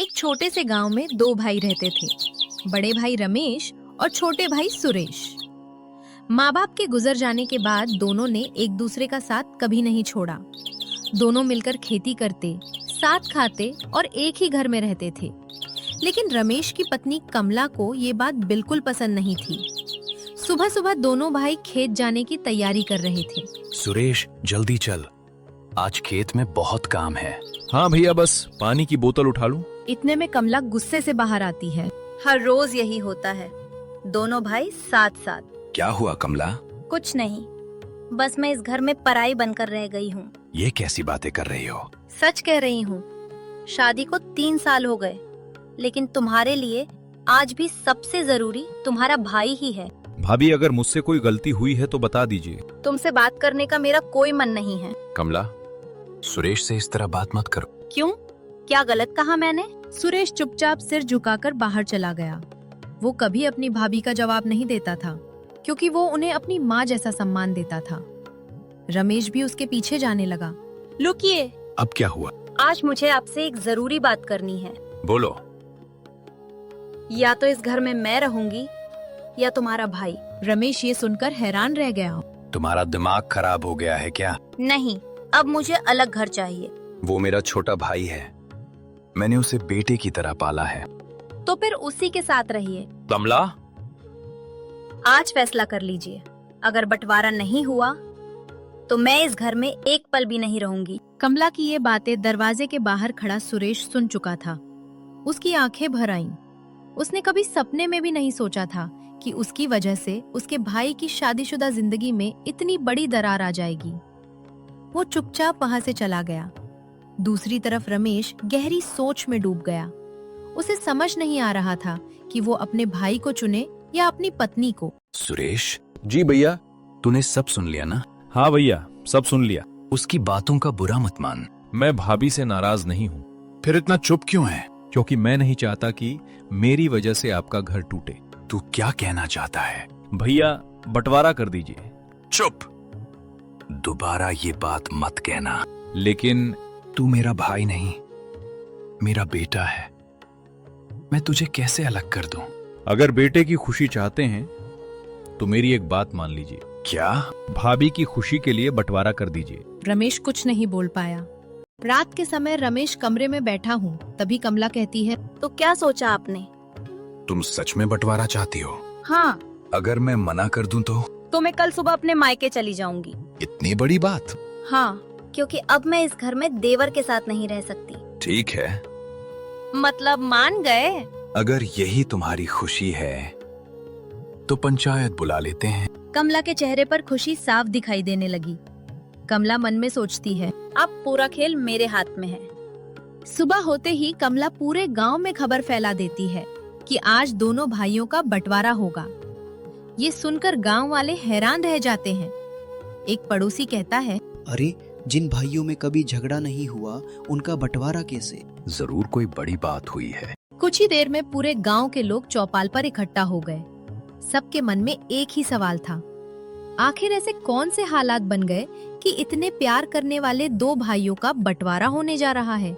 एक छोटे से गांव में दो भाई रहते थे, बड़े भाई रमेश और छोटे भाई सुरेश। माँ बाप के गुजर जाने के बाद दोनों ने एक दूसरे का साथ कभी नहीं छोड़ा। दोनों मिलकर खेती करते, साथ खाते और एक ही घर में रहते थे। लेकिन रमेश की पत्नी कमला को ये बात बिल्कुल पसंद नहीं थी। सुबह सुबह दोनों भाई खेत जाने की तैयारी कर रहे थे। सुरेश, जल्दी चल, आज खेत में बहुत काम है। हाँ भैया, बस पानी की बोतल उठा लूं। इतने में कमला गुस्से से बाहर आती है। हर रोज यही होता है, दोनों भाई साथ साथ। क्या हुआ कमला? कुछ नहीं, बस मैं इस घर में पराई बनकर रह गई हूँ। ये कैसी बातें कर रही हो? सच कह रही हूँ। शादी को 3 साल हो गए, लेकिन तुम्हारे लिए आज भी सबसे जरूरी तुम्हारा भाई ही है। भाभी, अगर मुझसे कोई गलती हुई है तो बता दीजिए। तुमसे बात करने का मेरा कोई मन नहीं है। कमला, सुरेश से इस तरह बात मत करो। क्यों? क्या गलत कहा मैंने? सुरेश चुपचाप सिर झुकाकर बाहर चला गया। वो कभी अपनी भाभी का जवाब नहीं देता था, क्योंकि वो उन्हें अपनी माँ जैसा सम्मान देता था। रमेश भी उसके पीछे जाने लगा। लुकिए, अब क्या हुआ? आज मुझे आपसे एक जरूरी बात करनी है। बोलो। या तो इस घर में मैं रहूंगी या तुम्हारा भाई। रमेश ये सुनकर हैरान रह गया। तुम्हारा दिमाग खराब हो गया है क्या? नहीं, अब मुझे अलग घर चाहिए। वो मेरा छोटा भाई है, मैंने उसे बेटे की तरह पाला है। तो फिर उसी के साथ रहिए। कमला, आज फैसला कर लीजिए। अगर बंटवारा नहीं हुआ तो मैं इस घर में एक पल भी नहीं रहूंगी। कमला की ये बातें दरवाजे के बाहर खड़ा सुरेश सुन चुका था। उसकी आंखें भर आईं। उसने कभी सपने में भी नहीं सोचा था कि उसकी वजह से उसके भाई की शादीशुदा जिंदगी में इतनी बड़ी दरार आ जाएगी। वो चुपचाप वहां से चला गया। दूसरी तरफ रमेश गहरी सोच में डूब गया। उसे समझ नहीं आ रहा था कि वो अपने भाई को चुने या अपनी पत्नी को। सुरेश, जी भैया। तूने सब सुन लिया ना? हाँ भैया, सब सुन लिया। उसकी बातों का बुरा मत मान। मैं भाभी से नाराज नहीं हूँ। फिर इतना चुप क्यों है? क्योंकि मैं नहीं चाहता कि मेरी वजह से आपका घर टूटे। तू क्या कहना चाहता है? भैया, बंटवारा कर दीजिए। चुप, दोबारा ये बात मत कहना। लेकिन तू मेरा भाई नहीं, मेरा बेटा है। मैं तुझे कैसे अलग कर दूं? अगर बेटे की खुशी चाहते हैं तो मेरी एक बात मान लीजिए। क्या? भाभी की खुशी के लिए बंटवारा कर दीजिए। रमेश कुछ नहीं बोल पाया। रात के समय रमेश कमरे में बैठा हूँ, तभी कमला कहती है, तो क्या सोचा आपने? तुम सच में बंटवारा चाहती हो? हाँ। अगर मैं मना कर दूं तो मैं कल सुबह अपने मायके चली जाऊंगी। इतनी बड़ी बात? हाँ, क्योंकि अब मैं इस घर में देवर के साथ नहीं रह सकती। ठीक है, मतलब मान गए? अगर यही तुम्हारी खुशी है तो पंचायत बुला लेते हैं। कमला के चेहरे पर खुशी साफ दिखाई देने लगी। कमला मन में सोचती है, अब पूरा खेल मेरे हाथ में है। सुबह होते ही कमला पूरे गांव में खबर फैला देती है कि आज दोनों भाइयों का बंटवारा होगा। ये सुनकर गांव वाले हैरान रह जाते हैं। एक पड़ोसी कहता है, अरे, जिन भाइयों में कभी झगड़ा नहीं हुआ उनका बंटवारा कैसे? जरूर कोई बड़ी बात हुई है। कुछ ही देर में पूरे गांव के लोग चौपाल पर इकट्ठा हो गए। सबके मन में एक ही सवाल था, आखिर ऐसे कौन से हालात बन गए कि इतने प्यार करने वाले दो भाइयों का बंटवारा होने जा रहा है।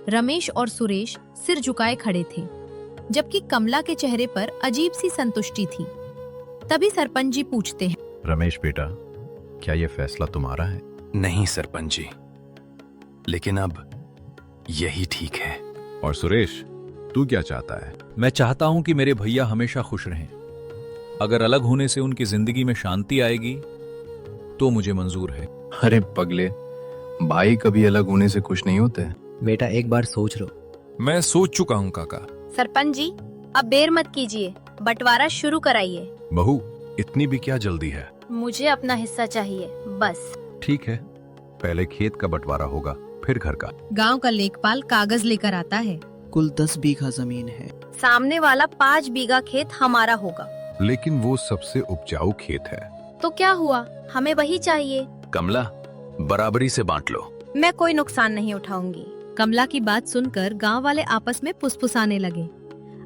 रमेश और सुरेश सिर झुकाए खड़े थे, जबकि कमला के चेहरे पर अजीब सी संतुष्टि थी। तभी सरपंच जी पूछते हैं, रमेश बेटा, क्या ये फैसला तुम्हारा है? नहीं सरपंच जी, लेकिन अब यही ठीक है। और सुरेश, तू क्या चाहता है? मैं चाहता हूं कि मेरे भैया हमेशा खुश रहें। अगर अलग होने से उनकी जिंदगी में शांति आएगी तो मुझे मंजूर है। अरे पगले, भाई कभी अलग होने से खुश नहीं होते। बेटा, एक बार सोच लो। मैं सोच चुका हूं काका। सरपंच जी, अब देर मत कीजिए, बंटवारा शुरू कराइए। बहू, इतनी भी क्या जल्दी है? मुझे अपना हिस्सा चाहिए, बस। ठीक है, पहले खेत का बंटवारा होगा, फिर घर का। गांव का लेखपाल कागज लेकर आता है। कुल 10 बीघा जमीन है। सामने वाला 5 बीघा खेत हमारा होगा। लेकिन वो सबसे उपजाऊ खेत है। तो क्या हुआ, हमें वही चाहिए। कमला, बराबरी से बांट लो। मैं कोई नुकसान नहीं उठाऊंगी। कमला की बात सुनकर गांव वाले आपस में फुसफुसाने लगे।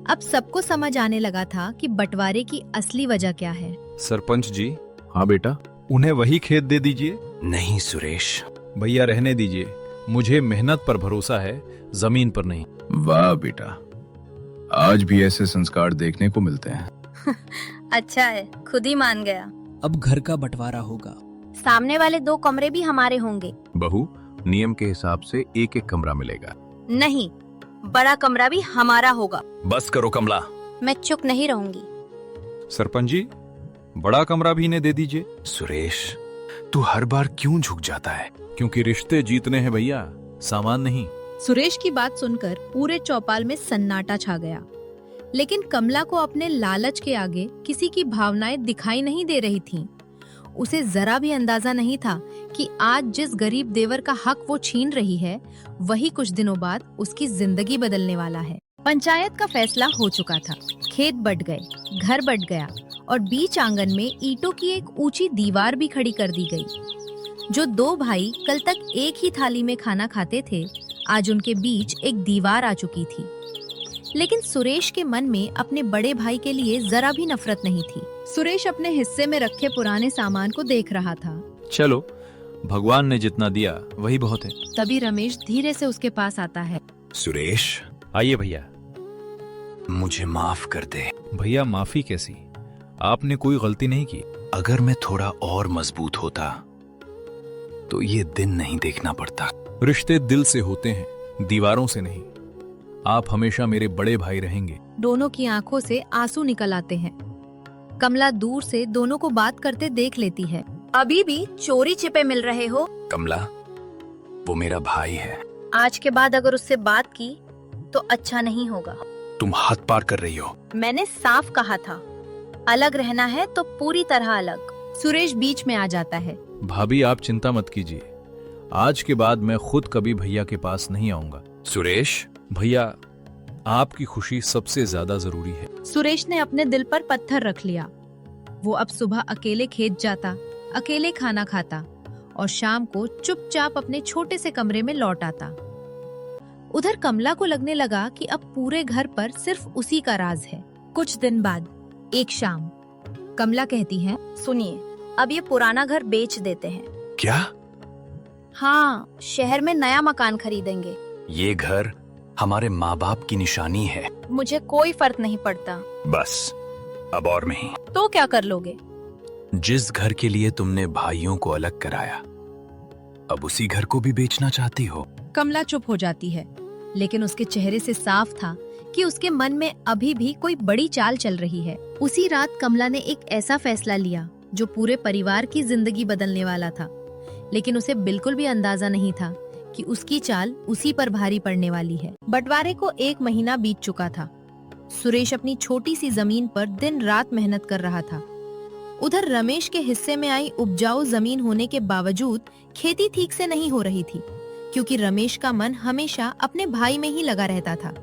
अब सबको समझ आने लगा था कि बंटवारे की असली वजह क्या है। सरपंच जी। हाँ बेटा, उन्हें वही खेत दे दीजिए। नहीं सुरेश, भैया रहने दीजिए, मुझे मेहनत पर भरोसा है, जमीन पर नहीं। वाह बेटा, आज भी ऐसे संस्कार देखने को मिलते हैं। अच्छा है, खुद ही मान गया। अब घर का बंटवारा होगा। सामने वाले 2 कमरे भी हमारे होंगे। बहू, नियम के हिसाब से एक एक कमरा मिलेगा। नहीं, बड़ा कमरा भी हमारा होगा। बस करो कमला। मैं चुप नहीं रहूंगी। सरपंच जी, बड़ा कमरा भी इन्हें दे दीजिए। सुरेश, तू हर बार क्यों झुक जाता है? क्योंकि रिश्ते जीतने हैं भैया, सामान नहीं। सुरेश की बात सुनकर पूरे चौपाल में सन्नाटा छा गया। लेकिन कमला को अपने लालच के आगे किसी की भावनाएं दिखाई नहीं दे रही थीं। उसे जरा भी अंदाजा नहीं था कि आज जिस गरीब देवर का हक वो छीन रही है, वही कुछ दिनों बाद उसकी जिंदगी बदलने वाला है। पंचायत का फैसला हो चुका था। खेत बट गए, घर बट गया और बीच आंगन में ईंटों की एक ऊंची दीवार भी खड़ी कर दी गई। जो 2 भाई कल तक एक ही थाली में खाना खाते थे, आज उनके बीच एक दीवार आ चुकी थी। लेकिन सुरेश के मन में अपने बड़े भाई के लिए जरा भी नफरत नहीं थी। सुरेश अपने हिस्से में रखे पुराने सामान को देख रहा था। चलो, भगवान ने जितना दिया वही बहुत है। तभी रमेश धीरे से उसके पास आता है। सुरेश, आइए भैया। मुझे माफ कर दे। भैया, माफी कैसी? आपने कोई गलती नहीं की। अगर मैं थोड़ा और मजबूत होता तो ये दिन नहीं देखना पड़ता। रिश्ते दिल से होते हैं, दीवारों से नहीं। आप हमेशा मेरे बड़े भाई रहेंगे। दोनों की आंखों से आंसू निकल आते हैं। कमला दूर से दोनों को बात करते देख लेती है। अभी भी चोरी छिपे मिल रहे हो? कमला, वो मेरा भाई है। आज के बाद अगर उससे बात की तो अच्छा नहीं होगा। तुम हद पार कर रही हो। मैंने साफ कहा था, अलग रहना है तो पूरी तरह अलग। सुरेश बीच में आ जाता है। भाभी, आप चिंता मत कीजिए। आज के बाद मैं खुद कभी भैया के पास नहीं आऊंगा। सुरेश, भैया, आपकी खुशी सबसे ज्यादा जरूरी है। सुरेश ने अपने दिल पर पत्थर रख लिया। वो अब सुबह अकेले खेत जाता, अकेले खाना खाता और शाम को चुपचाप अपने छोटे से कमरे में लौट आता। उधर कमला को लगने लगा कि अब पूरे घर पर सिर्फ उसी का राज है। कुछ दिन बाद एक शाम कमला कहती है, सुनिए, अब ये पुराना घर बेच देते हैं। क्या? हाँ, शहर में नया मकान खरीदेंगे। ये घर हमारे माँ बाप की निशानी है। मुझे कोई फर्क नहीं पड़ता। बस, अब और नहीं। तो क्या कर लोगे? जिस घर के लिए तुमने भाइयों को अलग कराया, अब उसी घर को भी बेचना चाहती हो? कमला चुप हो जाती है, लेकिन उसके चेहरे से साफ था कि उसके मन में अभी भी कोई बड़ी चाल चल रही है। उसी रात कमला ने एक ऐसा फैसला लिया जो पूरे परिवार की जिंदगी बदलने वाला था। लेकिन उसे बिल्कुल भी अंदाजा नहीं था कि उसकी चाल उसी पर भारी पड़ने वाली है। बंटवारे को 1 महीना बीत चुका था। सुरेश अपनी छोटी सी जमीन पर दिन रात मेहनत कर रहा था। उधर रमेश के हिस्से में आई उपजाऊ जमीन होने के बावजूद खेती ठीक से नहीं हो रही थी, क्योंकि रमेश का मन हमेशा अपने भाई में ही लगा रहता था।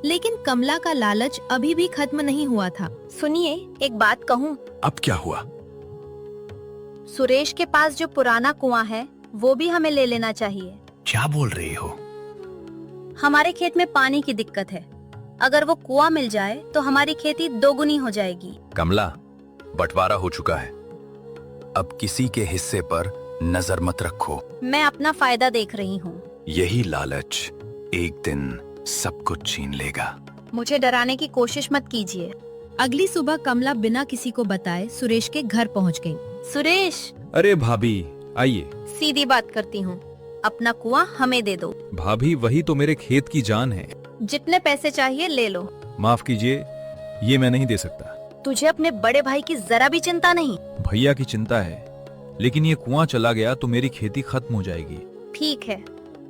लेकिन कमला का लालच अभी भी खत्म नहीं हुआ था। सुनिए, एक बात कहूँ? अब क्या हुआ? सुरेश के पास जो पुराना कुआं है वो भी हमें ले लेना चाहिए। क्या बोल रही हो? हमारे खेत में पानी की दिक्कत है। अगर वो कुआं मिल जाए तो हमारी खेती 2 गुनी हो जाएगी। कमला, बंटवारा हो चुका है। अब किसी के हिस्से पर नजर मत रखो। मैं अपना फायदा देख रही हूँ। यही लालच एक दिन सब कुछ छीन लेगा। मुझे डराने की कोशिश मत कीजिए। अगली सुबह कमला बिना किसी को बताए सुरेश के घर पहुंच गई। सुरेश, अरे भाभी, आइए। सीधी बात करती हूँ, अपना कुआं हमें दे दो। भाभी, वही तो मेरे खेत की जान है। जितने पैसे चाहिए ले लो। माफ कीजिए, ये मैं नहीं दे सकता। तुझे अपने बड़े भाई की जरा भी चिंता नहीं? भैया की चिंता है, लेकिन ये कुआं चला गया तो मेरी खेती खत्म हो जाएगी। ठीक है,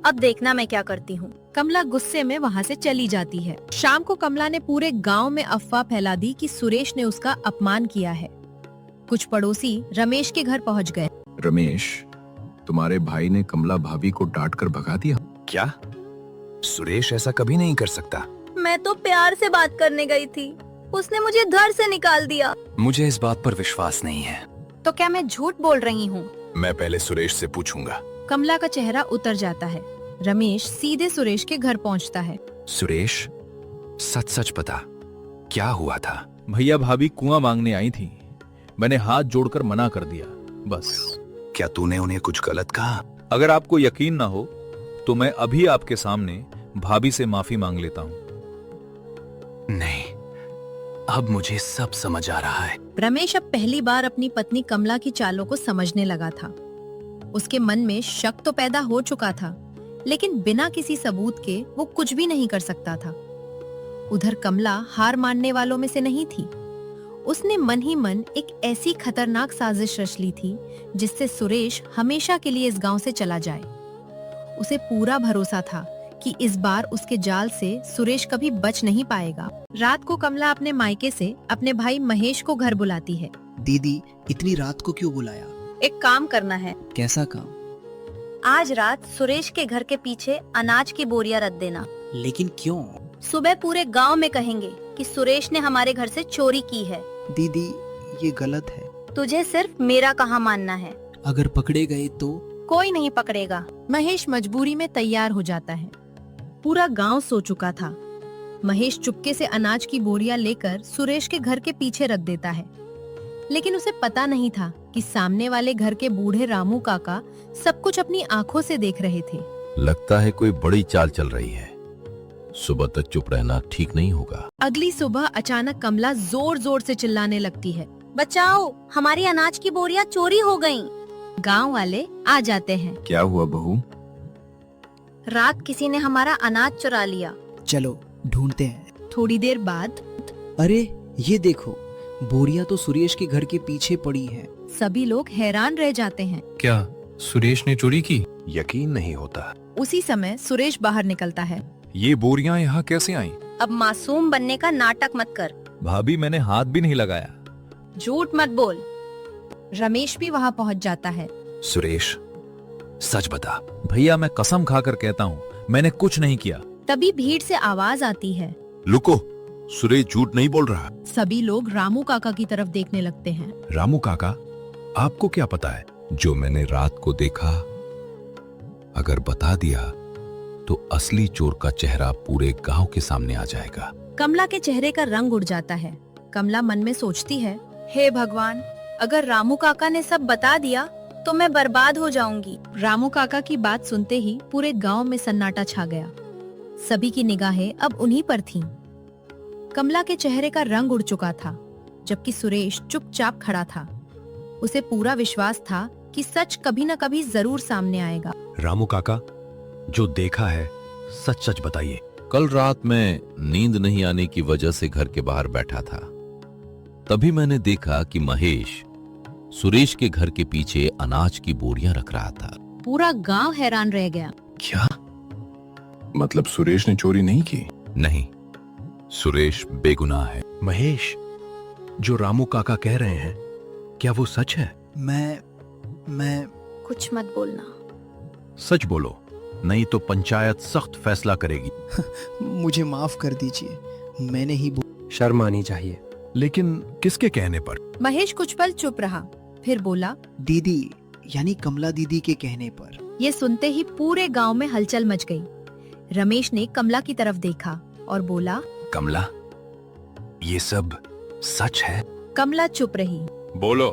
अब देखना मैं क्या करती हूँ। कमला गुस्से में वहाँ से चली जाती है। शाम को कमला ने पूरे गांव में अफवाह फैला दी कि सुरेश ने उसका अपमान किया है। कुछ पड़ोसी रमेश के घर पहुँच गए। रमेश, तुम्हारे भाई ने कमला भाभी को डांट कर भगा दिया। क्या? सुरेश ऐसा कभी नहीं कर सकता। मैं तो प्यार से बात करने गई थी, उसने मुझे घर से निकाल दिया। मुझे इस बात पर विश्वास नहीं है। तो क्या मैं झूठ बोल रही हूँ? मैं पहले सुरेश से पूछूंगा। कमला का चेहरा उतर जाता है। रमेश सीधे सुरेश के घर पहुंचता है। सुरेश, सच सच बता, क्या हुआ था? भैया, भाभी कुआं मांगने आई थी। मैंने हाथ जोड़कर मना कर दिया, बस। क्या तूने उन्हें कुछ गलत कहा? अगर आपको यकीन ना हो तो मैं अभी आपके सामने भाभी से माफी मांग लेता हूं। नहीं, अब मुझे सब समझ आ रहा है। रमेश अब पहली बार अपनी पत्नी कमला की चालों को समझने लगा था। उसके मन में शक तो पैदा हो चुका था, लेकिन बिना किसी सबूत के वो कुछ भी नहीं कर सकता था। उधर कमला हार मानने वालों में से नहीं थी। उसने मन ही मन एक ऐसी खतरनाक साजिश रच ली थी जिससे सुरेश हमेशा के लिए इस गांव से चला जाए। उसे पूरा भरोसा था कि इस बार उसके जाल से सुरेश कभी बच नहीं पाएगा। रात को कमला अपने मायके से अपने भाई महेश को घर बुलाती है। दीदी, इतनी रात को क्यों बुलाया? एक काम करना है। कैसा काम? आज रात सुरेश के घर के पीछे अनाज की बोरियां रख देना। लेकिन क्यों? सुबह पूरे गांव में कहेंगे कि सुरेश ने हमारे घर से चोरी की है। दीदी, ये गलत है। तुझे सिर्फ मेरा कहा मानना है। अगर पकड़े गए तो? कोई नहीं पकड़ेगा। महेश मजबूरी में तैयार हो जाता है। पूरा गांव सो चुका था। महेश चुपके से अनाज की बोरियां लेकर सुरेश के घर के पीछे रख देता है, लेकिन उसे पता नहीं था कि सामने वाले घर के बूढ़े रामू काका सब कुछ अपनी आंखों से देख रहे थे। लगता है कोई बड़ी चाल चल रही है। सुबह तक चुप रहना ठीक नहीं होगा। अगली सुबह अचानक कमला जोर जोर से चिल्लाने लगती है, बचाओ, हमारी अनाज की बोरियां चोरी हो गईं। गांव वाले आ जाते हैं। क्या हुआ बहू? रात किसी ने हमारा अनाज चुरा लिया। चलो ढूंढते हैं। थोड़ी देर बाद अरे ये देखो, बोरियां तो सुरेश के घर के पीछे पड़ी हैं। सभी लोग हैरान रह जाते हैं। क्या सुरेश ने चोरी की? यकीन नहीं होता। उसी समय सुरेश बाहर निकलता है। ये बोरियां यहाँ कैसे आईं? अब मासूम बनने का नाटक मत कर। भाभी, मैंने हाथ भी नहीं लगाया। झूठ मत बोल। रमेश भी वहाँ पहुँच जाता है। सुरेश, सच बता। भैया, मैं कसम खाकर कहता हूँ, मैंने कुछ नहीं किया। तभी भीड़ से आवाज आती है। लुको, सुरेश झूठ नहीं बोल रहा। सभी लोग रामू काका की तरफ देखने लगते हैं। रामू काका, आपको क्या पता है? जो मैंने रात को देखा, अगर बता दिया तो असली चोर का चेहरा पूरे गांव के सामने आ जाएगा। कमला के चेहरे का रंग उड़ जाता है। कमला मन में सोचती है, हे भगवान, अगर रामू काका ने सब बता दिया तो मैं बर्बाद हो जाऊंगी। रामू काका की बात सुनते ही पूरे गांव में सन्नाटा छा गया। सभी की निगाहें अब उन्हीं पर थीं। कमला के चेहरे का रंग उड़ चुका था, जबकि सुरेश चुपचाप खड़ा था। उसे पूरा विश्वास था कि सच कभी न कभी जरूर सामने आएगा। रामू काका, जो देखा है सच सच बताइए। कल रात मैं नींद नहीं आने की वजह से घर के बाहर बैठा था। तभी मैंने देखा कि महेश सुरेश के घर के पीछे अनाज की बोरियां रख रहा था। पूरा गांव हैरान रह गया। क्या मतलब सुरेश ने चोरी नहीं की? नहीं, सुरेश बेगुनाह है। महेश, जो रामू काका कह रहे हैं, क्या वो सच है? मैं कुछ मत बोलना। सच बोलो, नहीं तो पंचायत सख्त फैसला करेगी। मुझे माफ कर दीजिए, मैंने ही शर्म आनी चाहिए। लेकिन किसके कहने पर? महेश कुछ पल चुप रहा, फिर बोला, दीदी यानी कमला दीदी के कहने पर। ये सुनते ही पूरे गांव में हलचल मच गई। रमेश ने कमला की तरफ देखा और बोला, कमला, ये सब सच है? कमला चुप रही। बोलो,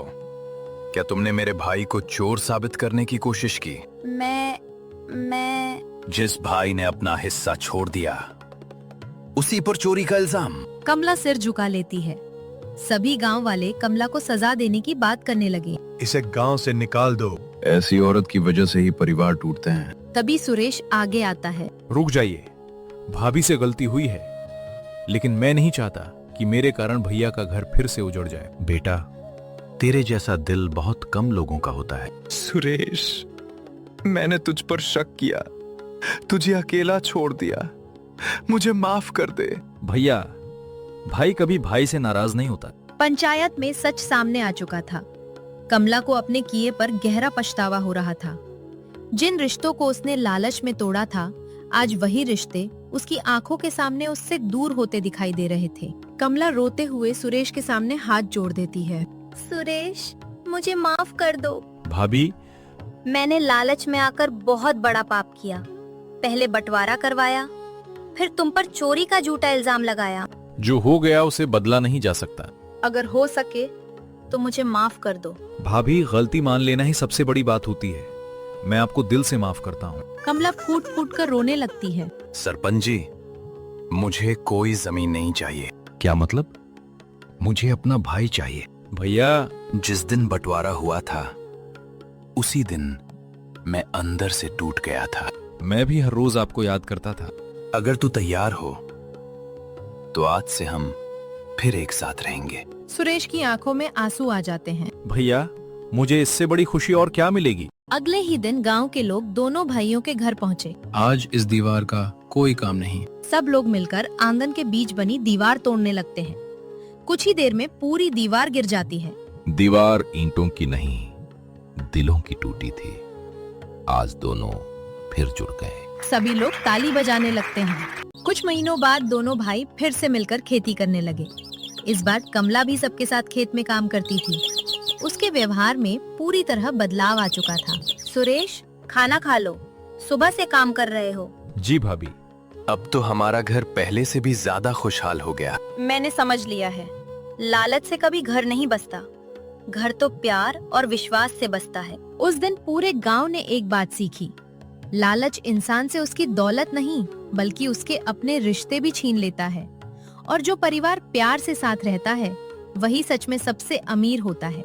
क्या तुमने मेरे भाई को चोर साबित करने की कोशिश की? मैं जिस भाई ने अपना हिस्सा छोड़ दिया, उसी पर चोरी का इल्जाम। कमला सिर झुका लेती है। सभी गांव वाले कमला को सजा देने की बात करने लगे। इसे गांव से निकाल दो। ऐसी औरत की वजह से ही परिवार टूटते हैं। तभी सुरेश आगे आता है। रुक जाइए, भाभी से गलती हुई है, लेकिन मैं नहीं चाहता कि मेरे कारण भैया का घर फिर से उजड़ जाए। बेटा, तेरे जैसा दिल बहुत कम लोगों का होता है। सुरेश, मैंने तुझ पर शक किया, तुझे अकेला छोड़ दिया, मुझे माफ कर दे। भैया, भाई कभी भाई से नाराज नहीं होता। पंचायत में सच सामने आ चुका था। कमला को अपने किए पर गहरा पछतावा हो रहा था। जिन रिश्तों को उसने लालच में तोड़ा था, आज वही रिश्ते उसकी आंखों के सामने उससे दूर होते दिखाई दे रहे थे। कमला रोते हुए सुरेश के सामने हाथ जोड़ देती है। सुरेश, मुझे माफ कर दो। भाभी, मैंने लालच में आकर बहुत बड़ा पाप किया। पहले बंटवारा करवाया, फिर तुम पर चोरी का झूठा इल्जाम लगाया। जो हो गया उसे बदला नहीं जा सकता। अगर हो सके तो मुझे माफ कर दो। भाभी, गलती मान लेना ही सबसे बड़ी बात होती है। मैं आपको दिल से माफ करता हूँ। कमला फूट फूट कर रोने लगती है। सरपंच जी, मुझे कोई जमीन नहीं चाहिए। क्या मतलब? मुझे अपना भाई चाहिए। भैया, जिस दिन बंटवारा हुआ था उसी दिन मैं अंदर से टूट गया था। मैं भी हर रोज आपको याद करता था। अगर तू तैयार हो तो आज से हम फिर एक साथ रहेंगे। सुरेश की आंखों में आंसू आ जाते हैं। भैया, मुझे इससे बड़ी खुशी और क्या मिलेगी? अगले ही दिन गांव के लोग दोनों भाइयों के घर पहुंचे। आज इस दीवार का कोई काम नहीं। सब लोग मिलकर आंगन के बीच बनी दीवार तोड़ने लगते हैं। कुछ ही देर में पूरी दीवार गिर जाती है। दीवार ईंटों की नहीं, दिलों की टूटी थी। आज दोनों फिर जुड़ गए। सभी लोग ताली बजाने लगते हैं। कुछ महीनों बाद दोनों भाई फिर से मिलकर खेती करने लगे। इस बार कमला भी सबके साथ खेत में काम करती थी। उसके व्यवहार में पूरी तरह बदलाव आ चुका था। सुरेश, खाना खा लो, सुबह से काम कर रहे हो। जी भाभी। अब तो हमारा घर पहले से भी ज्यादा खुशहाल हो गया। मैंने समझ लिया है, लालच से कभी घर नहीं बसता, घर तो प्यार और विश्वास से बसता है। उस दिन पूरे गांव ने एक बात सीखी, लालच इंसान से उसकी दौलत नहीं बल्कि उसके अपने रिश्ते भी छीन लेता है, और जो परिवार प्यार से साथ रहता है वही सच में सबसे अमीर होता है।